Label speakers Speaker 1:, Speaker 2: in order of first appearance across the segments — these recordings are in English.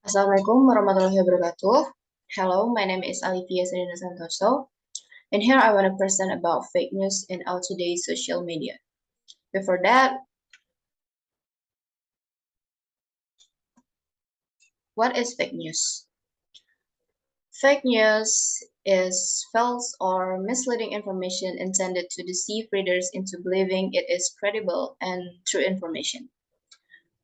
Speaker 1: Assalamualaikum warahmatullahi wabarakatuh. Hello, my name is Alifia Sayidina Santoso, and here I want to present about fake news in our today's social media. Before that, what is fake news? Fake news is false or misleading information intended to deceive readers into believing it is credible and true information.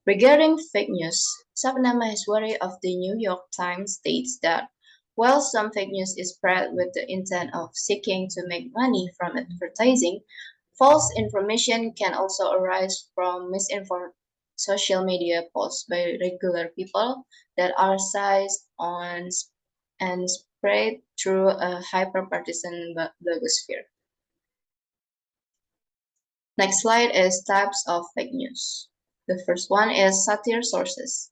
Speaker 1: Regarding fake news, Sabna Maheswari of the New York Times states that while some fake news is spread with the intent of seeking to make money from advertising, false information can also arise from misinformed social media posts by regular people that are seized on and spread through a hyper-partisan blogosphere. Next slide is types of fake news. The first one is satire sources.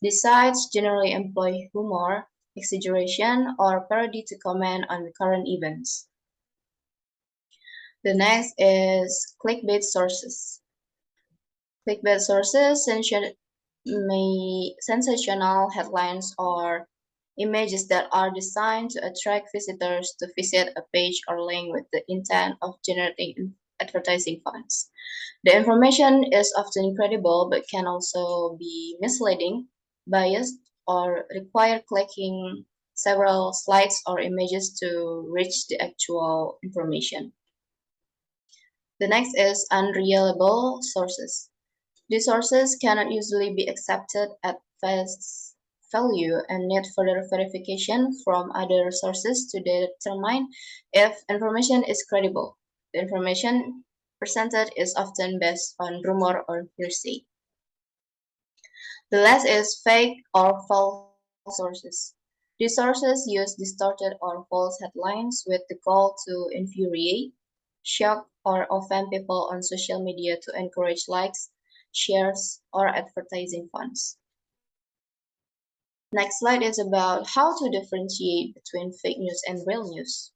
Speaker 1: These sites generally employ humor, exaggeration, or parody to comment on current events. The next is clickbait sources. Clickbait sources sensational headlines or images that are designed to attract visitors to visit a page or link with the intent of generating advertising funds. The information is often credible but can also be misleading, biased, or require clicking several slides or images to reach the actual information. The next is unreliable sources. These sources cannot usually be accepted at face value and need further verification from other sources to determine if information is credible. The information presented is often based on rumor or hearsay. The last is fake or false sources. These sources use distorted or false headlines with the goal to infuriate, shock, or offend people on social media to encourage likes, shares, or advertising funds. Next slide is about how to differentiate between fake news and real news.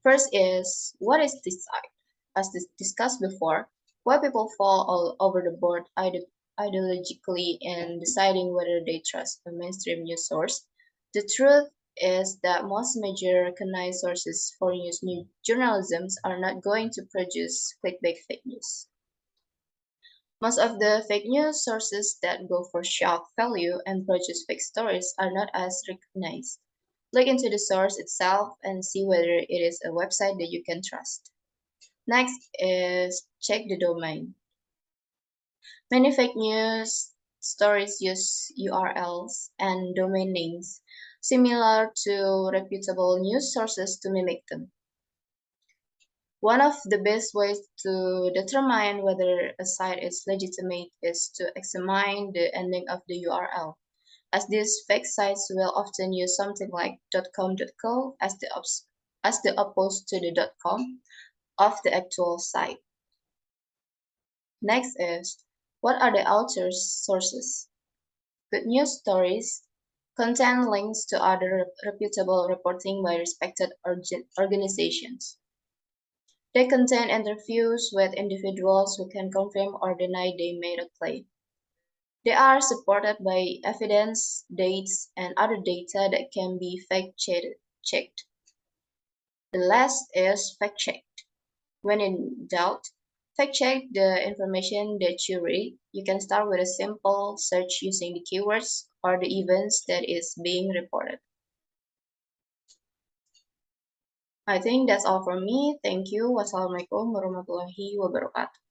Speaker 1: First is, what is this side? As discussed before, why people fall all over the board ideologically in deciding whether they trust a mainstream news source. The truth is that most major recognized sources for news journalism are not going to produce clickbait fake news. Most of the fake news sources that go for shock value and produce fake stories are not as recognized. Look into the source itself and see whether it is a website that you can trust. Next is check the domain. Many fake news stories use URLs and domain names similar to reputable news sources to mimic them. One of the best ways to determine whether a site is legitimate is to examine the ending of the URL, as these fake sites will often use something like .com.co as the opposed to the .com of the actual site. Next is, what are the author's sources? Good news stories contain links to other reputable reporting by respected organizations. They contain interviews with individuals who can confirm or deny they made a claim. They are supported by evidence, dates, and other data that can be fact-checked. The last is fact-checked. When in doubt, fact-check the information that you read. You can start with a simple search using the keywords or the events that is being reported. I think that's all from me. Thank you. Wassalamualaikum warahmatullahi wabarakatuh.